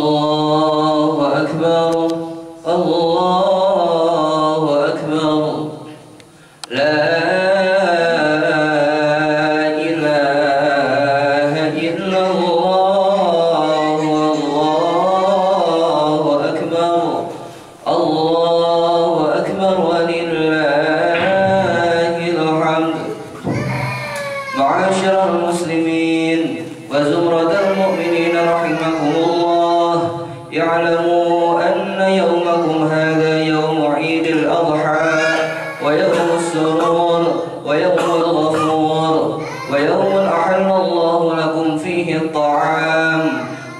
الله أكبر الله أكبر لا إله إلا الله الله أكبر الله أكبر ولله الحمد. معاشر المسلمين وزمرة المؤمنين رحمكم الله، اعلموا أن يومكم هذا يوم عيد الأضحى ويوم السرور ويوم الغفور ويوم أحل الله لكم فيه الطعام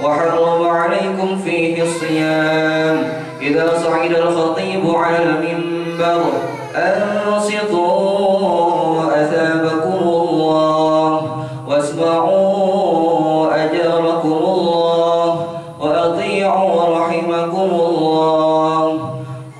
وحرم عليكم فيه الصيام. إذا صعد الخطيب على المنبر أنصتوا أثابكم الله واسمعوا أجركم الله وأطيعوا رحمكم الله.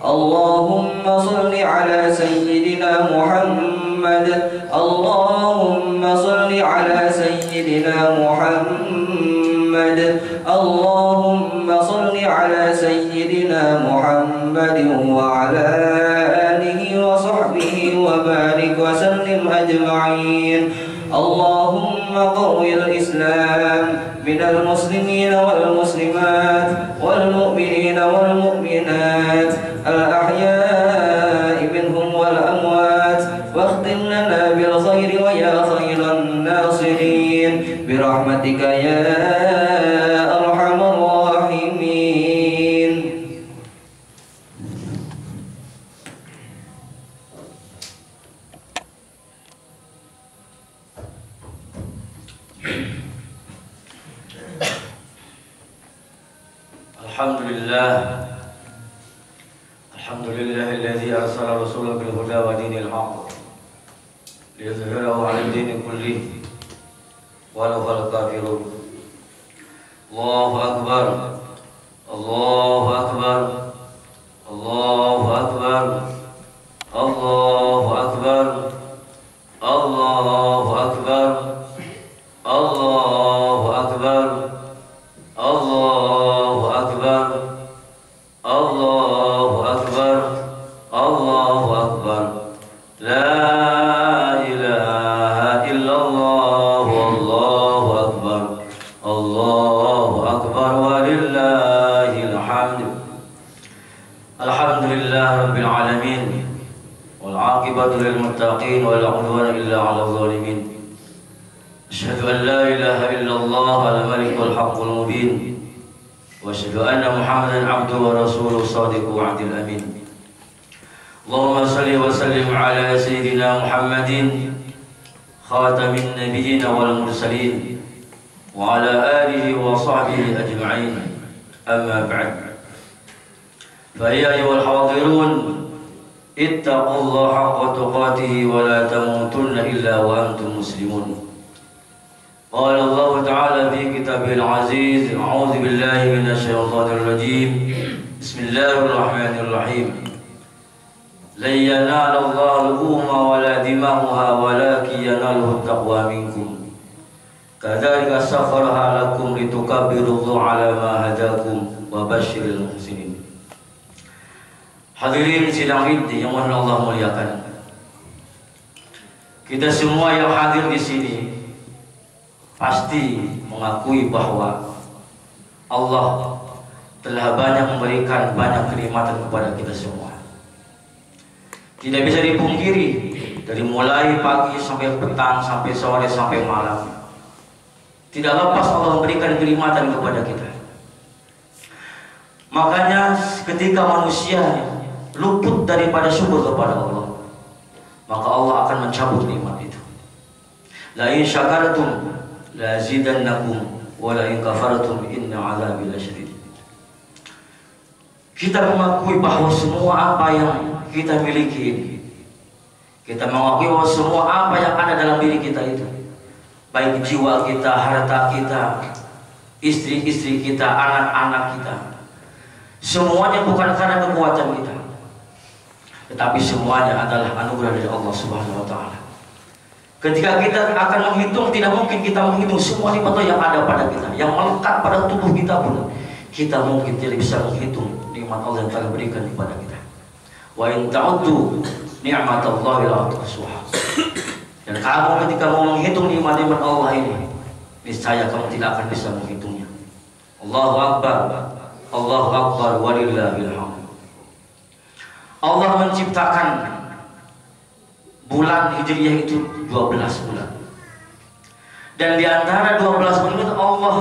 اللهم صل على سيدنا محمد اللهم صل على سيدنا محمد اللهم صل على سيدنا محمد وعلى آله وصحبه وبارك وسلم أجمعين. اللهم قوي الإسلام من المسلمين والمسلمات والمؤمنين والمؤمنات الأحياء منهم والأموات، واختم لنا بالخير ويا خير الناصرين برحمتك يا أرحم الراحمين. الحمد لله الذي أرسل رسوله بالهدى ودين الحق ليظهره على الدين كله ولو خلق الكافرون. الله أكبر الله أكبر الله أكبر الله أكبر الله أكبر الله أكبر الله أكبر الله أكبر الله أكبر لا إله إلا الله والله أكبر الله أكبر ولله الحمد. الحمد لله رب العالمين والعاقبة للمتقين ولا عدوان إلا على الظالمين. أشهد أن لا إله إلا الله الملك الحق المبين، وأشهد أن محمدا عبده ورسوله الصادق وعد الأمين. اللهم صل وسلم على سيدنا محمد خاتم النبيين والمرسلين وعلى آله وصحبه أجمعين. أما بعد، فيا أيها الحاضرون اتقوا الله حق تقاته ولا تموتن إلا وأنتم مسلمون. قال الله تعالى في كتابه العزيز: أعوذ بالله من الشيطان الرجيم، بسم الله الرحمن الرحيم. لن ينال الله لحومها ولا دماؤها ولكن يناله التقوى منكم. كذلك سخرها لكم لتكبروا الله على ما هداكم وبشر المحسنين. Hadirin sidang Id yang mohon Allah muliakan. Kita semua yang hadir di sini pasti mengakui bahwa Allah telah banyak memberikan banyak kenikmatan kepada kita semua. Tidak bisa dipungkiri, dari mulai pagi sampai petang, sampai sore, sampai malam, tidak lepas Allah memberikan kenikmatan kepada kita. Makanya ketika manusia luput daripada syukur kepada Allah, maka Allah akan mencabut nikmat itu. La in syakartum la zidannakum wa la in kafartum inna azabi lasyadid. Kita mengakui bahwa semua apa yang kita miliki ini, kita mengakui bahwa semua apa yang ada dalam diri kita itu, baik jiwa kita, harta kita, istri-istri kita, anak-anak kita, semuanya bukan karena kekuatan kita, tetapi semuanya adalah anugerah dari Allah Subhanahu wa Ta'ala. Ketika kita akan menghitung, tidak mungkin kita menghitung semua nikmat yang ada pada kita, yang melekat pada tubuh kita pun kita mungkin tidak bisa menghitung nikmat Allah yang telah berikan kepada kita. Wa in ta'uddu ni'matallahi la tuhsuha. Dan kamu ketika mau menghitung nikmat-nikmat Allah ini, niscaya kamu tidak akan bisa menghitungnya. Allahu Akbar, Allahu Akbar, walillahil hamd. Allah menciptakan bulan Hijriah itu 12 bulan. Dan di antara 12 bulan itu Allah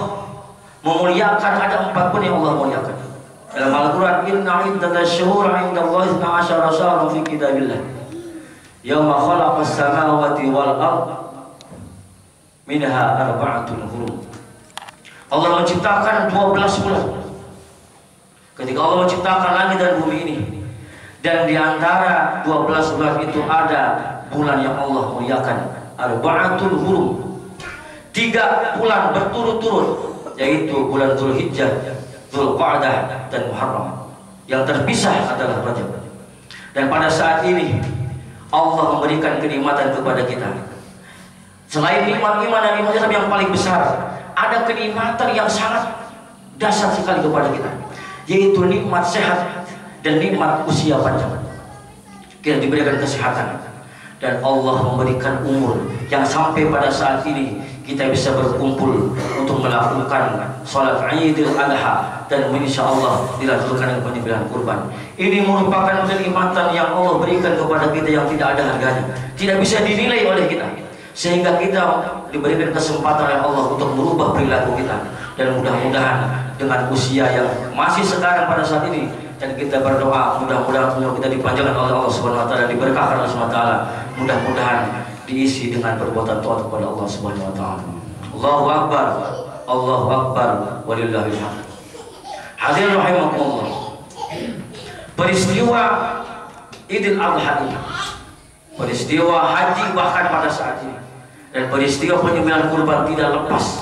memuliakan, ada 4 bulan yang Allah muliakan. Dalam Al-Quran, inna iddatash syuhur 'indallahi 12 syahran fi kitabillah yauma khalaqas samawati wal ard minha arba'atun hurum. Allah menciptakan 12 bulan. Ketika Allah menciptakan langit dan bumi ini, dan di antara 12 bulan itu ada bulan yang Allah muliakan, arba'atul hurum. 3 bulan berturut-turut, yaitu bulan Dzulhijjah, Dzulqa'dah dan Muharram. Yang terpisah adalah Rajab. Dan pada saat ini Allah memberikan kenikmatan kepada kita. Selain nikmat iman dan nikmat Islam yang paling besar, ada kenikmatan yang sangat dasar sekali kepada kita, yaitu nikmat sehat dan nikmat usia panjang. Kita diberikan kesehatan dan Allah memberikan umur yang sampai pada saat ini kita bisa berkumpul untuk melakukan sholat Idul Adha dan insyaallah dilakukan dengan penyembelihan kurban. Ini merupakan kenikmatan yang Allah berikan kepada kita yang tidak ada harganya, tidak bisa dinilai oleh kita, sehingga kita diberikan kesempatan oleh Allah untuk merubah perilaku kita. Dan mudah-mudahan dengan usia yang masih sekarang pada saat ini, dan kita berdoa mudah-mudahan umur kita dipanjangkan oleh Allah Subhanahu wa taala, diberkahkan oleh Allah Subhanahu wa taala, mudah-mudahan diisi dengan perbuatan taat kepada Allah Subhanahu wa taala. Allahu Akbar, Allahu Akbar, walillahil hamd. Hadirin rahimakumullah. Peristiwa Idul Adha ini, peristiwa haji bahkan pada saat ini, dan peristiwa penyembelihan kurban tidak lepas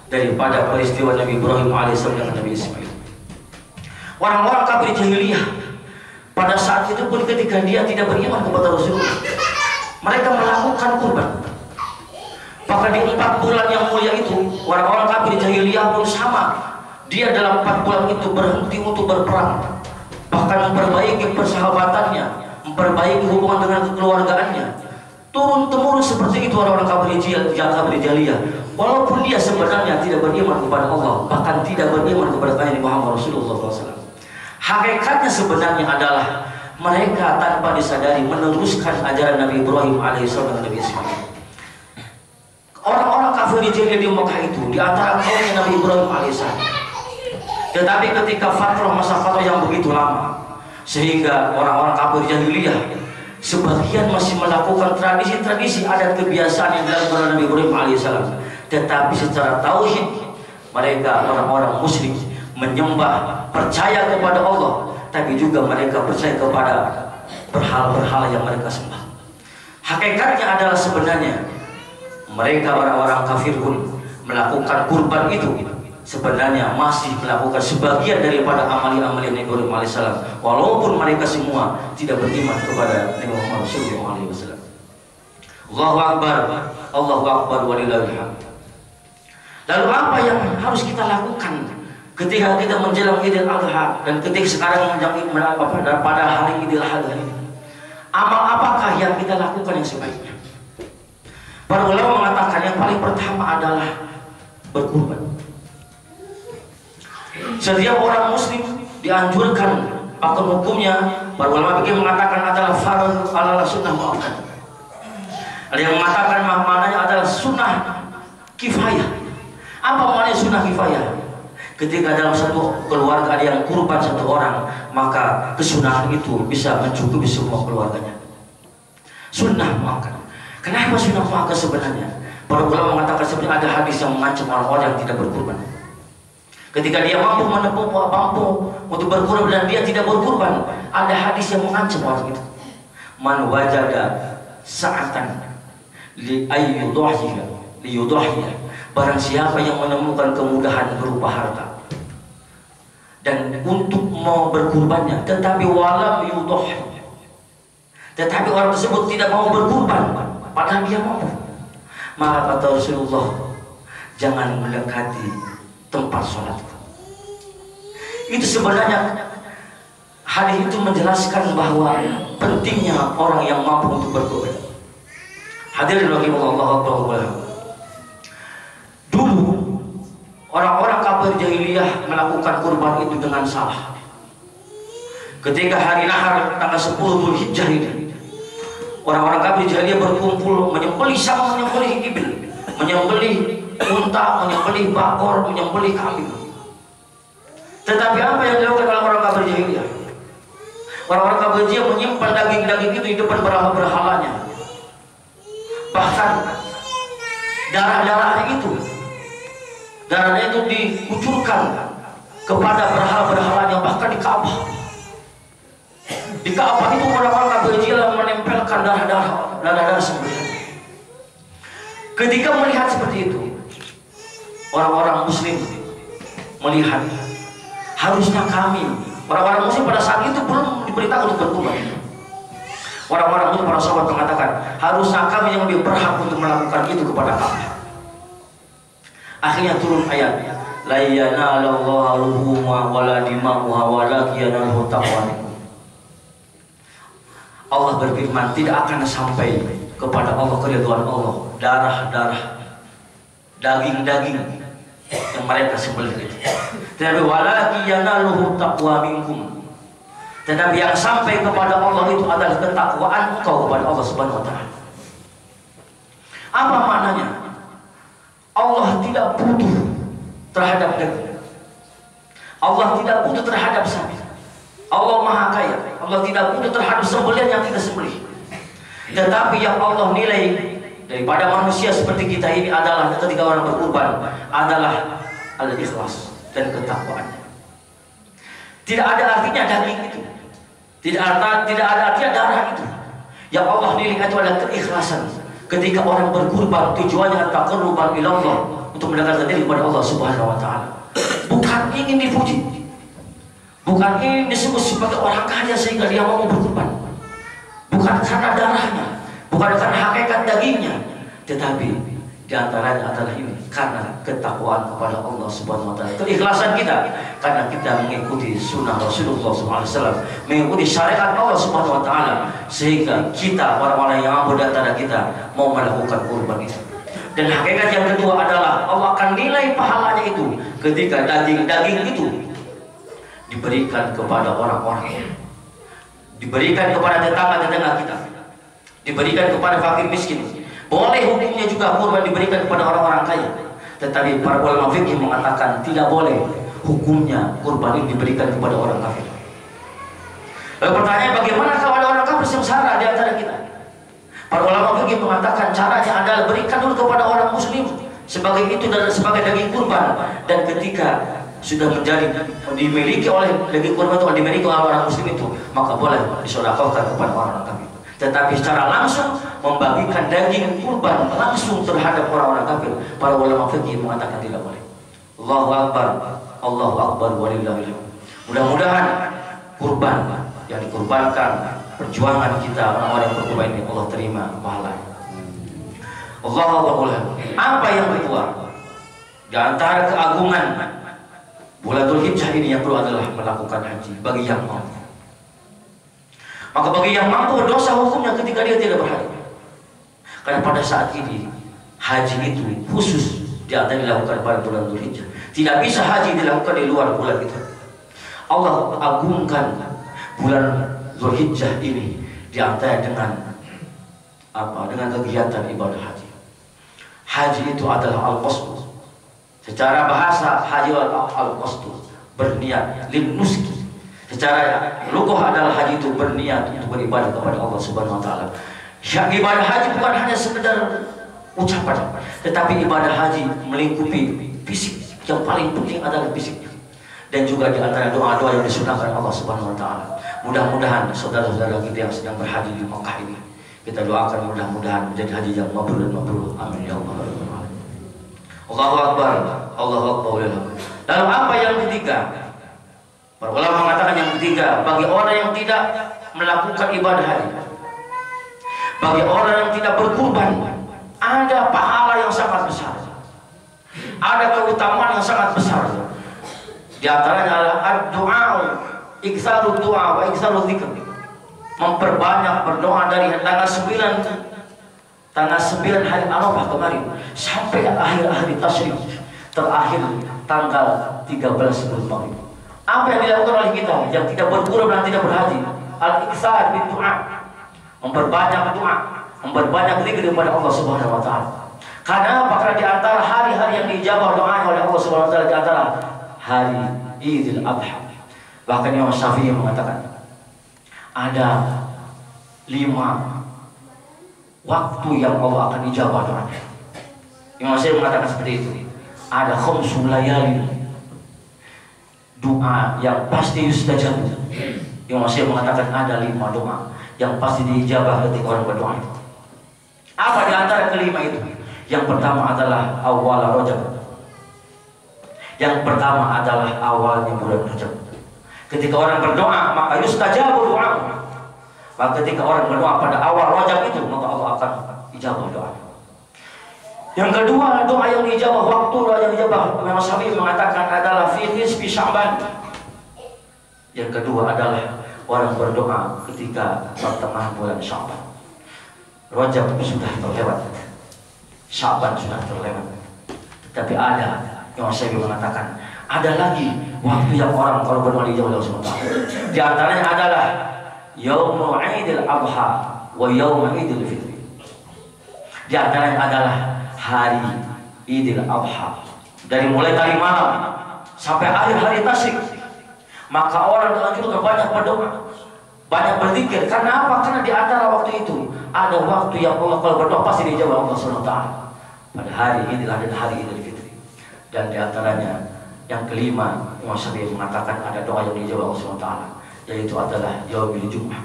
daripada peristiwa Nabi Ibrahim alaihissalam dengan Nabi Ismail. Orang-orang kafir jahiliyah pada saat itu pun ketika dia tidak beriman kepada Rasulullah, mereka melakukan kurban. Bahkan di 4 bulan yang mulia itu, orang-orang kafir jahiliyah pun sama. Dia dalam 4 bulan itu berhenti untuk berperang, bahkan memperbaiki persahabatannya, memperbaiki hubungan dengan kekeluargaannya. Turun-temurun seperti itu orang-orang kafir jahiliyah. Walaupun dia sebenarnya tidak beriman kepada Allah, bahkan tidak beriman kepada Nabi Muhammad Rasulullah SAW. Hakikatnya sebenarnya adalah mereka tanpa disadari meneruskan ajaran Nabi Ibrahim alaihissalam dan Nabi Ismail. Orang-orang kafir jahiliyah di Mekah itu di antara kaumnya Nabi Ibrahim alaihissalam. Tetapi ketika fatrah, masa fatrah yang begitu lama, sehingga orang-orang kafir jahiliyah sebagian masih melakukan tradisi-tradisi adat kebiasaan yang dilakukan oleh Nabi Ibrahim alaihissalam. Tetapi secara tauhid mereka orang-orang musyrik, menyembah, percaya kepada Allah, tapi juga mereka percaya kepada berhala-berhala yang mereka sembah. Hakikatnya adalah sebenarnya mereka orang-orang kafir pun melakukan kurban itu sebenarnya masih melakukan sebagian daripada amali-amali Nabi Ibrahim alaihissalam, walaupun mereka semua tidak beriman kepada Nabi Muhammad sallallahu alaihi wasallam. Allahu Akbar, Allahu Akbar, walillahil hamd. Lalu apa yang harus kita lakukan ketika kita menjelang Idul Adha dan ketika sekarang pada hari Idul Adha ini? Amal apakah yang kita lakukan yang sebaiknya? Para ulama mengatakan yang paling pertama adalah berkurban. Setiap orang muslim dianjurkan, akan hukumnya para ulama begini mengatakan adalah fardhu ala sunnah muakkad. Ada yang mengatakan maknanya adalah sunnah kifayah. Apa maknanya sunnah kifayah? Ketika dalam satu keluarga ada yang kurban 1 orang, maka kesunahan itu bisa mencukupi semua keluarganya. Sunnah muakkad. Kenapa sunnah muakkad sebenarnya? Para ulama mengatakan sebenarnya ada hadis yang mengancam orang-orang yang tidak berkurban. Ketika dia mampu untuk berkurban dan dia tidak berkurban, ada hadis yang mengancam orang itu. Man wajada sa'atan li yudhhiya. Barang siapa yang menemukan kemudahan berupa harta dan untuk mau berkurbannya, tetapi walam yudhhi, tetapi orang tersebut tidak mau berkurban padahal dia mampu, maka kata Rasulullah, jangan mendekati tempat sholat. Itu sebenarnya hadis itu menjelaskan bahwa pentingnya orang yang mampu untuk berkurban. Hadirin rahimakumullah. Dulu orang-orang kafir jahiliyah melakukan kurban itu dengan salah. Ketika hari nahar tanggal 10 Dzulhijjah ini, orang-orang kafir jahiliyah berkumpul menyembelih sama menyembelih ibil, menyembelih unta, menyembelih bakor, menyembelih kambing. Tetapi apa yang dilakukan oleh orang kafir jahiliyah? Orang-orang kafir jahiliyah menyimpan daging-daging itu di depan berhala-berhalanya. Bahkan darahnya itu dikucurkan kepada berhala-berhalanya, bahkan di Ka'bah. Di Ka'bah itu orang-orang kafir jahiliyah menempelkan darah sembelihan. Ketika melihat seperti itu, orang-orang muslim melihat harusnya kami, orang-orang muslim pada saat itu belum diberitakan untuk berkurban. Orang-orang muslim, para sahabat mengatakan harusnya kami yang lebih berhak untuk melakukan itu kepada Ka'bah. Akhirnya turun ayat, la yanalallahu luhuma wala dima'uha walakin yanaluhu taqwa minkum. Allah berfirman, tidak akan sampai kepada Allah keridhaan Allah darah-darah, daging-daging yang mereka sembelih itu. Tetapi walakin yanaluhu taqwa minkum. Tetapi yang sampai kepada Allah itu adalah ketakwaan engkau kepada Allah Subhanahu wa taala. Apa maknanya? Allah tidak butuh terhadap daging. Allah tidak butuh terhadap sapi. Allah Maha Kaya. Allah tidak butuh terhadap sembelihan yang kita sembelih. Tetapi yang Allah nilai daripada manusia seperti kita ini adalah ketika orang berkurban adalah al-ikhlas dan ketakwaannya. Tidak ada artinya daging itu. Tidak ada artinya darah itu. Yang Allah nilai itu adalah keikhlasan. Ketika orang berkurban tujuannya taqarruban ila Allah, untuk mendekatkan diri kepada Allah Subhanahu wa taala. Bukan ingin dipuji. Bukan ingin disebut sebagai orang kaya sehingga dia mau berkurban. Bukan karena darahnya, bukan karena hakikat dagingnya, tetapi di antaranya adalah ini karena ketakwaan kepada Allah Subhanahu wa taala. Keikhlasan kita karena kita mengikuti sunnah Rasulullah SAW, mengikuti syariat Allah Subhanahu wa taala, sehingga kita orang-orang yang mampu di antara kita mau melakukan kurban itu. Dan hakikat yang kedua adalah Allah akan nilai pahalanya itu ketika daging-daging itu diberikan kepada orang-orang, diberikan kepada tetangga-tetangga kita, diberikan kepada fakir miskin. Boleh hukumnya juga kurban diberikan kepada orang-orang kaya, tetapi para ulama fikih mengatakan tidak boleh hukumnya kurban ini diberikan kepada orang kafir. Lalu pertanyaan, bagaimana kalau ada orang kafir sengsara di antara kita? Para ulama fikih mengatakan caranya adalah berikan dulu kepada orang muslim sebagai itu dan sebagai daging kurban, dan ketika sudah menjadi dimiliki oleh daging kurban itu dimiliki oleh orang muslim itu, maka boleh disedekahkan kepada orang kafir. Tetapi secara langsung membagikan daging kurban langsung terhadap orang-orang kafir, para ulama fikih mengatakan tidak boleh. Allahu Akbar walillahil hamd. Mudah-mudahan kurban yang dikurbankan, perjuangan kita orang-orang yang berkurban ini Allah terima pahalanya. Allahu Akbar. Apa yang kedua di antara keagungan bulan Dzulhijjah ini yang perlu adalah melakukan haji bagi yang mampu. Maka bagi yang mampu, dosa hukumnya ketika dia tidak berhaji. Karena pada saat ini haji itu khusus dilakukan pada bulan Dzulhijjah. Tidak bisa haji dilakukan di luar bulan itu. Allah agungkan bulan Dzulhijjah ini diantara dengan apa? Dengan kegiatan ibadah haji. Haji itu adalah al-qasdu. Secara bahasa haji adalah al-qasdu, berniat lin-nuski. Secara lughah adalah haji itu berniat untuk beribadah kepada Allah Subhanahu wa taala. Ibadah haji bukan hanya sekedar ucapan, tetapi ibadah haji melingkupi fisik. Yang paling penting adalah fisik. Dan juga di antara doa-doa yang disunahkan Allah Subhanahu wa taala. Mudah-mudahan saudara-saudara kita yang sedang berhaji di Makkah ini, kita doakan mudah-mudahan menjadi haji yang mabrur dan mabrur. Amin ya Allah. Allahu Akbar. Allahu Akbar. Lalu apa yang ketiga? Para ulama mengatakan yang ketiga, bagi orang yang tidak melakukan ibadah haji, bagi orang yang tidak berkurban, ada pahala yang sangat besar, ada keutamaan yang sangat besar. Di antaranya adalah doa, iksarud doa wa iksarud dzikr. Memperbanyak berdoa dari tanggal 9 hari Arafah kemarin sampai akhir hari tasyrik terakhir tanggal 13 bulan Maghrib. Apa yang dilakukan oleh kita yang tidak berkurang dan tidak berhaji? Al-iksar bin doa, memperbanyak doa, memperbanyak zikir kepada Allah Subhanahu wa taala. Karena apakah di antara hari-hari yang dijabah doanya oleh Allah Subhanahu wa taala di antara hari Idul Adha. Bahkan Imam Syafi'i mengatakan ada 5 waktu yang Allah akan ijabah doanya. Imam Syafi'i mengatakan seperti itu. Ada khamsul layali, doa yang pasti yustajab. Imam Syafi'i mengatakan ada 5 doa yang pasti diijabah ketika orang berdoa itu. Apa di antara kelima itu? Yang pertama adalah awal Rajab. Yang pertama adalah awalnya bulan Rajab. Ketika orang berdoa, maka yustajabu doa. Maka ketika orang berdoa pada awal Rajab itu, maka Allah akan ijabah doa. Yang kedua, doa yang dijabah, waktu doa yang dijabah, Imam Syafi'i mengatakan adalah fi nisfi Sya'ban. Yang kedua adalah orang berdoa ketika pertengahan bulan Sya'ban. Rajab sudah terlewat, Sya'ban sudah terlewat. Tapi ada, Imam Syafi'i mengatakan ada lagi waktu yang orang kalau berdoa dijabah oleh Allah. Di antaranya adalah Yaumul Idul Adha wa Yaumul Idul Fitri. Di antaranya adalah hari Idul Adha, dari mulai tadi malam sampai akhir hari tasyrik. Maka orang dianjurkan banyak berdoa, banyak berzikir. Karena apa? Karena di antara waktu itu ada waktu yang Allah kalau berdoa pasti dijawab Allah SWT. Pada hari ini adalah hari Idul Fitri. Dan di antaranya yang kelima, Imam Syafi'i mengatakan ada doa yang dijawab Allah SWT, yaitu adalah yaumil Jumat.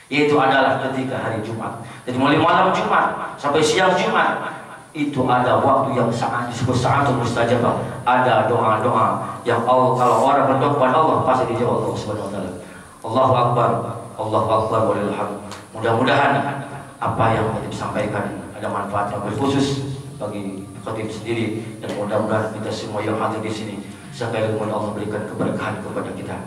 Itu adalah ketika hari Jumat. Jadi mulai malam Jumat sampai siang Jumat itu ada waktu yang sangat disebut sa'atul mustajabah. Ada doa-doa yang Allah, kalau orang berdoa kepada Allah pasti dijawab Allah Subhanahu wa taala. Allahu Akbar, Allahu Akbar walillahil hamd. Mudah-mudahan apa yang disampaikan ada manfaat yang khusus bagi khatib sendiri, dan mudah-mudahan kita semua yang hadir di sini sekali lagi Allah berikan keberkahan kepada kita.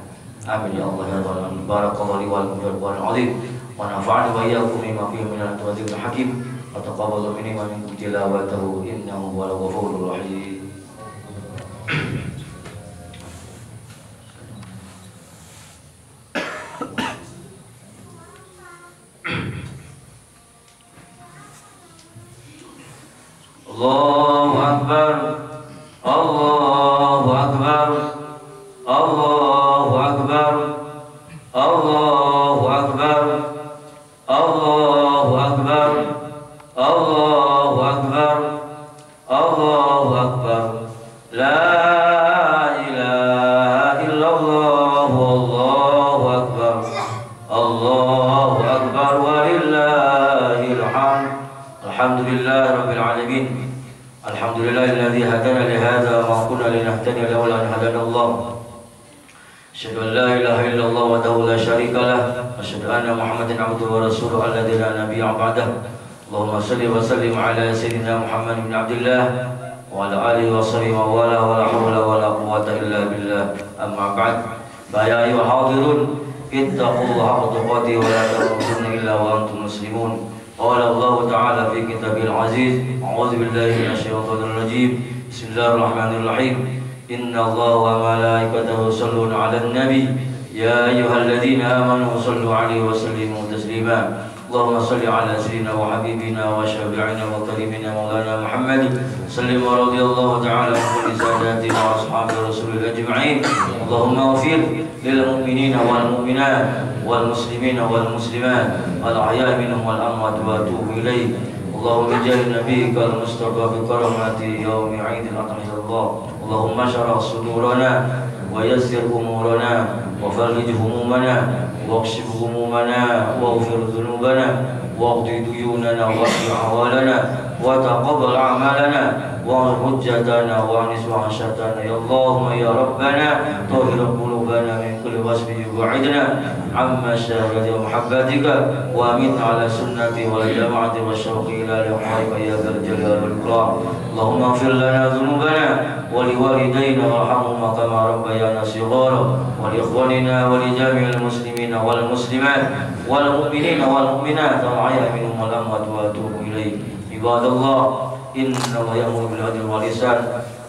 Amin ya Allah ya Rabbal alamin. Barakallahu li wa lakum fil Qur'anil azim wa nafa'ani wa iyyakum bima fihi minal ayati wa dzikril hakim. Wa taqabbal minni wa minkum tilawatahu innahu huwal ghafurur rahim. Allahu Akbar, Allahu Akbar, Allahu Akbar, Allahu Akbar, Allahu Akbar, Allahu Akbar, Allahu Akbar. La ilaha illallah, Allahu Akbar, Allahu Akbar walillahil hamd. Alhamdulillahi rabbil alamin. Alhamdulillahilladzi hadana li hadza wa ma kunna linahtadiya laula an hadana Allah. Asyhadu an la ilaha illallah wahdahu la syarika lah, wa asyhadu anna Muhammadan abduhu wa rasuluhu alladzi la nabiyya ba'dahu. Allahumma shalli wa sallim ala sayyidina Muhammad bin Abdullah wa ala alihi wa sahbihi wa wala wa la hawla wa la quwwata illa billah. Amma ba'd. Ya ayyuhal hadirun, ittaqullaha haqqa tuqatih wa la tamutunna illa wa antum muslimun. Qala Allah Ta'ala fi kitabil aziz, a'udzu billahi minasyaitonir rajim. Bismillahirrahmanirrahim. Inna Allah wa malaikatahu yusholluna 'alan nabi, ya ayyuhalladzina amanu shallu 'alaihi wa sallimu taslima. Allahumma shalli 'ala sayyidina wa habibina wa syafi'ina wa karimina maulana Muhammad sallim wa radhiyallahu ta'ala an kulli sadatina wa ashabi rasulil ajma'in. Allahumma ighfir lil mu'minina wal mu'minat wal muslimina wal muslimat al ahya minhum wal amwat wa atubu ilaih. Allahumma ja'al nabiyyaka al mustafa bi karamati yaumi 'idil adha. Allahumma shrah sudurana wa yassir umurana wa farij humumana wa akshif humumana wa ighfir dhunubana wa qdi duyunana wa qdi ahwalana wa taqabbal a'malana wa hujjatana wa anis wa ashatana ya Allahumma ya Rabbana tahhir qulubana min kulli وصحبه وبعدنا عما شاهد ومحبتك وامن على سنتي والجماعة والشوق إلى لقائك يا ذا الجلال والإكرام. اللهم اغفر لنا ذنوبنا ولوالدينا وارحمهما كما ربيانا صغارا ولإخواننا ولجميع المسلمين والمسلمات والمؤمنين والمؤمنات الأحياء منهم والأموات وأتوب إليه. عباد الله إنما يأمر بالعدل والإحسان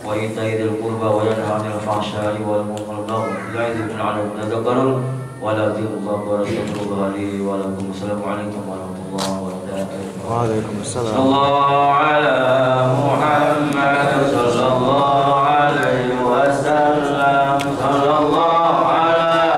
وإيتاء ذي القربى وينهى عن الفحشاء والمنكر والبغي يعظكم لعلكم تذكرون ولذكر الله واستغفر الله لي ولكم. السلام عليكم ورحمة الله وبركاته. وعليكم السلام. صلى الله على